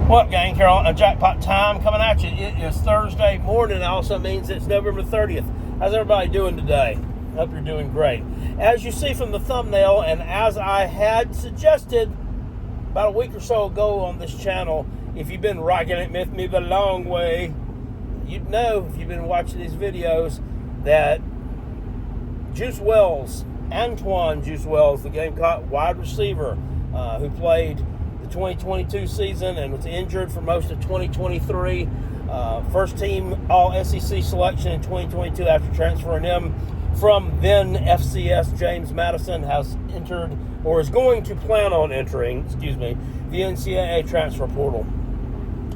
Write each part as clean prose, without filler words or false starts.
What, gang? Carolina Jackpot time coming at you. It is Thursday morning. It also means it's November 30th. How's everybody doing today? Hope you're doing great. As you see from the thumbnail, and as I had suggested about a week or so ago on this channel, if you've been rocking it with me the long way, you'd know, if you've been watching these videos, that Juice Wells, Antoine Juice Wells, the Gamecock wide receiver who played 2022 season and was injured for most of 2023. First team All-SEC selection in 2022 after transferring him from then FCS James Madison, has entered, or is going to plan on entering, the NCAA transfer portal.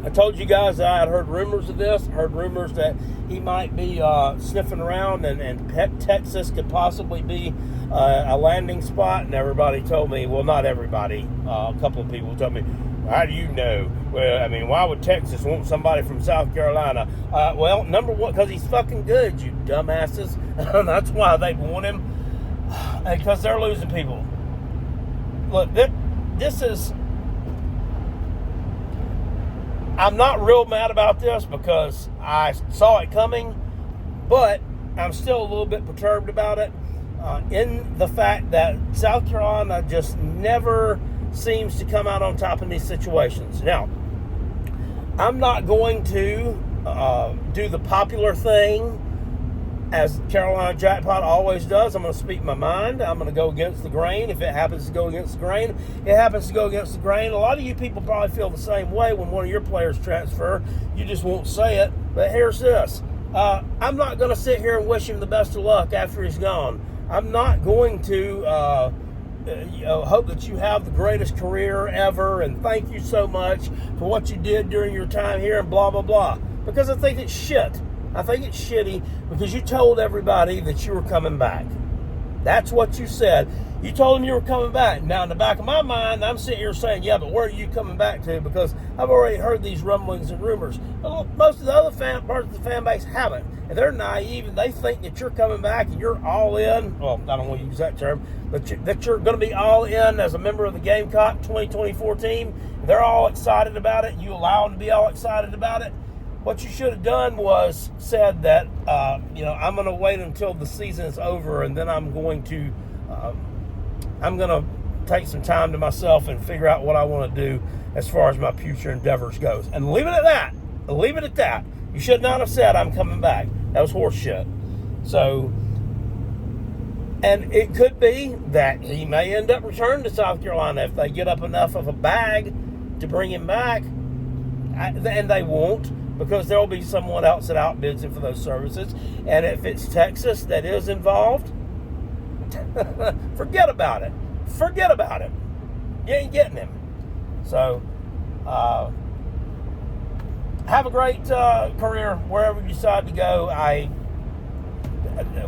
I told you guys that I had heard rumors of this, heard rumors that he might be sniffing around and Texas could possibly be a landing spot, and everybody told me, well, not everybody, a couple of people told me, how do you know? Well, I mean, why would Texas want somebody from South Carolina? Well, number one, because he's fucking good, you dumbasses. That's why they want him, because they're losing people. Look, this is... I'm not real mad about this because I saw it coming, but I'm still a little bit perturbed about it in the fact that South Carolina just never seems to come out on top in these situations. Now, I'm not going to do the popular thing as Carolina Jackpot always does. I'm going to speak my mind. I'm going to go against the grain. If it happens to go against the grain, it happens to go against the grain. A lot of you people probably feel the same way when one of your players transfer. You just won't say it. But here's this. I'm not going to sit here and wish him the best of luck after he's gone. I'm not going to hope that you have the greatest career ever and thank you so much for what you did during your time here and blah, blah, blah. Because I think it's shit. I think it's shitty because you told everybody that you were coming back. That's what you said. You told them you were coming back. Now, in the back of my mind, I'm sitting here saying, yeah, but where are you coming back to? Because I've already heard these rumblings and rumors. Well, most of the other parts of the fan base haven't. And they're naive, and they think that you're coming back and you're all in. Well, I don't want to use that term. But that you're going to be all in as a member of the Gamecock 2024 team. They're all excited about it. You allow them to be all excited about it. What you should have done was said that, I'm going to wait until the season is over, and then I'm going to take some time to myself and figure out what I want to do as far as my future endeavors goes. And leave it at that. Leave it at that. You should not have said I'm coming back. That was horse shit. So, and it could be that he may end up returning to South Carolina if they get up enough of a bag to bring him back. And they won't, because there will be someone else that outbids him for those services. And if it's Texas that is involved, forget about it. Forget about it. You ain't getting him. So, have a great career wherever you decide to go.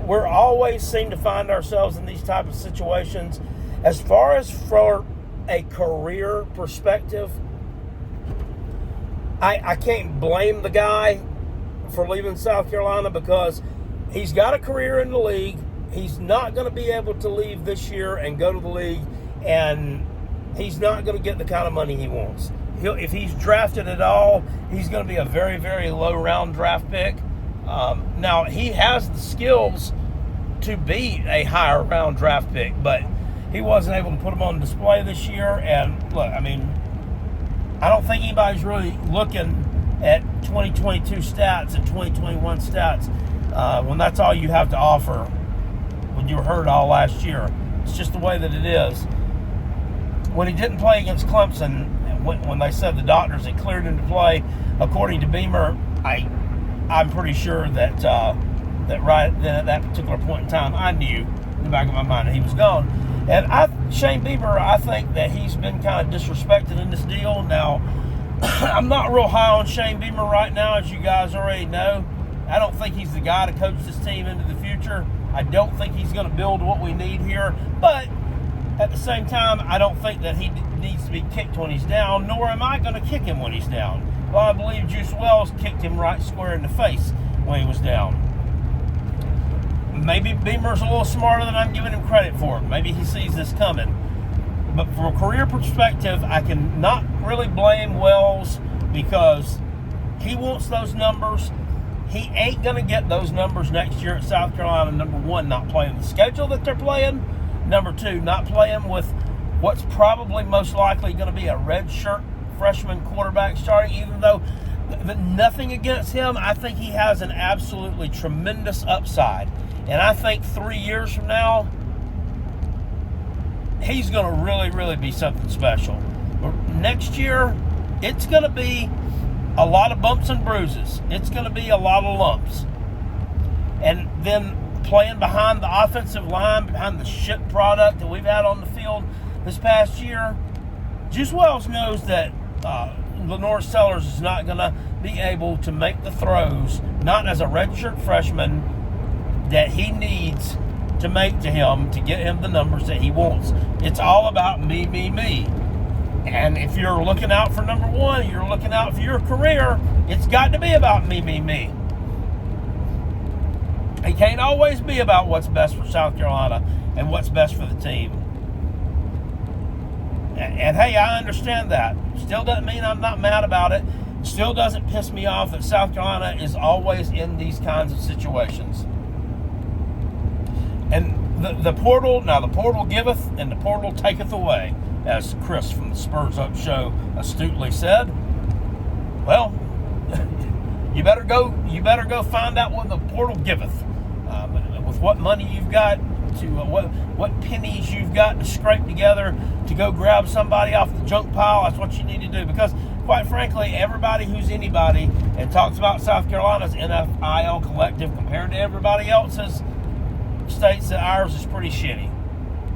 We're always seem to find ourselves in these type of situations. As far as for a career perspective, I can't blame the guy for leaving South Carolina because he's got a career in the league. He's not going to be able to leave this year and go to the league, and he's not going to get the kind of money he wants. If he's drafted at all, he's going to be a very, very low-round draft pick. Now, he has the skills to be a higher-round draft pick, but he wasn't able to put them on display this year. And, look, I mean, I don't think anybody's really looking at 2022 stats and 2021 stats when that's all you have to offer when you were hurt all last year. It's just the way that it is. When he didn't play against Clemson, when they said the doctors had cleared him to play, according to Beamer, I'm pretty sure that right then at that particular point in time, I knew in the back of my mind that he was gone. And Shane Beamer, I think that he's been kind of disrespected in this deal. Now, I'm not real high on Shane Beamer right now, as you guys already know. I don't think he's the guy to coach this team into the future. I don't think he's going to build what we need here. But at the same time, I don't think that he needs to be kicked when he's down, nor am I going to kick him when he's down. Well, I believe Juice Wells kicked him right square in the face when he was down. Maybe Beamer's a little smarter than I'm giving him credit for. Maybe he sees this coming. But from a career perspective, I can not really blame Wells because he wants those numbers. He ain't going to get those numbers next year at South Carolina. Number one, not playing the schedule that they're playing. Number two, not playing with what's probably most likely going to be a redshirt freshman quarterback starting, even though nothing against him. I think he has an absolutely tremendous upside. And I think 3 years from now, he's going to really, really be something special. Next year, it's going to be a lot of bumps and bruises. It's going to be a lot of lumps. And then playing behind the offensive line, behind the shit product that we've had on the field this past year, Juice Wells knows that Lenore Sellers is not going to be able to make the throws, not as a redshirt freshman, that he needs to make to him to get him the numbers that he wants. It's all about me, me, me. And if you're looking out for number one, you're looking out for your career, it's got to be about me, me, me. It can't always be about what's best for South Carolina and what's best for the team. And hey, I understand that. Still doesn't mean I'm not mad about it. Still doesn't piss me off that South Carolina is always in these kinds of situations. And the portal giveth and the portal taketh away, as Chris from the Spurs Up Show astutely said. Well, you better go find out what the portal giveth. With what money you've got, to what pennies you've got to scrape together to go grab somebody off the junk pile, that's what you need to do. Because, quite frankly, everybody who's anybody and talks about South Carolina's NFIL collective compared to everybody else's states that ours is pretty shitty.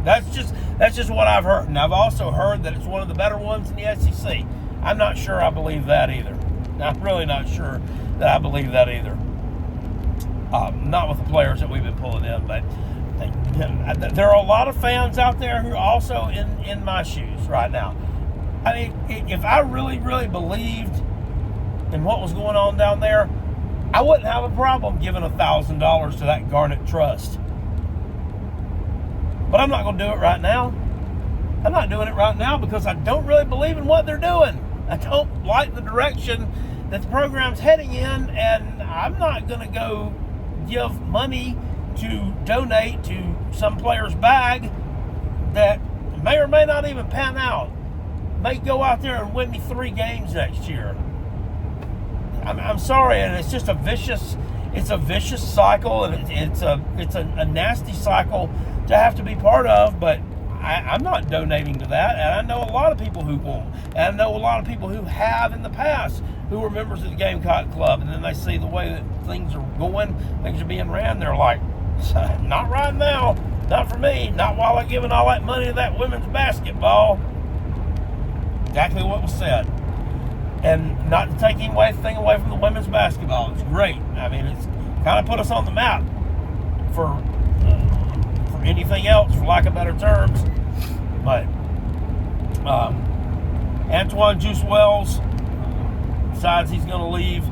That's just what I've heard. And I've also heard that it's one of the better ones in the SEC. I'm not sure I believe that either. I'm really not sure that I believe that either. Not with the players that we've been pulling in, but there are a lot of fans out there who are also in my shoes right now. I mean, if I really, really believed in what was going on down there, I wouldn't have a problem giving $1,000 to that Garnet Trust. But I'm not going to do it right now. I'm not doing it right now because I don't really believe in what they're doing. I don't like the direction that the program's heading in, and I'm not going to go give money to donate to some player's bag that may or may not even pan out. May go out there and win me 3 games next year. I'm sorry, and it's just a vicious cycle, and it's a nasty cycle to have to be part of, but I'm not donating to that, and I know a lot of people who won't, and I know a lot of people who have in the past who were members of the Gamecock Club, and then they see the way that things are going, things are being ran, they're like, not right now, not for me, not while I'm giving all that money to that women's basketball. Exactly what was said. And not to take anything away from the women's basketball, it's great. I mean, it's kind of put us on the map for anything else, for lack of better terms. But Antoine Juice Wells decides he's going to leave.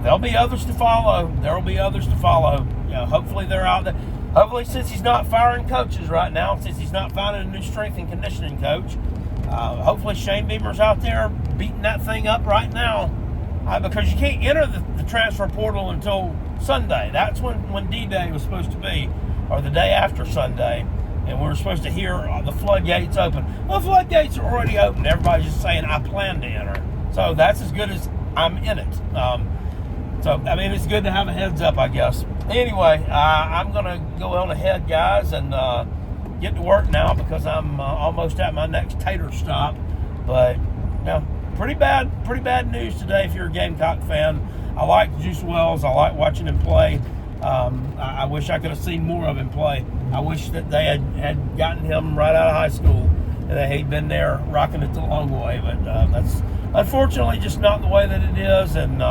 There'll be others to follow. There will be others to follow. You know, hopefully they're out there. Hopefully, since he's not firing coaches right now, since he's not finding a new strength and conditioning coach, hopefully Shane Beamer's out there beating that thing up right now. Because you can't enter the transfer portal until Sunday. That's when D-Day was supposed to be, or the day after Sunday. And we were supposed to hear the floodgates open. Well, the floodgates are already open. Everybody's just saying, I plan to enter. So that's as good as I'm in it. So, I mean, it's good to have a heads up, I guess. Anyway, I'm going to go on ahead, guys, and get to work now because I'm almost at my next tater stop. But, yeah, pretty bad news today if you're a Gamecock fan. I like Juice Wells. I like watching him play. I wish I could have seen more of him play. I wish that they had gotten him right out of high school and that he'd been there rocking it the long way. But that's unfortunately just not the way that it is. And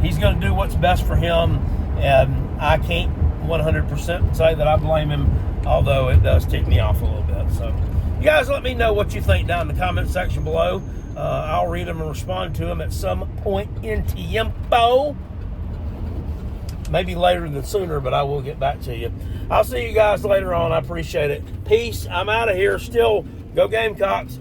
he's going to do what's best for him. And I can't 100% say that I blame him, although it does tick me off a little bit. So you guys let me know what you think down in the comment section below. I'll read them and respond to them at some point in tiempo. Maybe later than sooner, but I will get back to you. I'll see you guys later on. I appreciate it. Peace. I'm out of here. Still, go Gamecocks.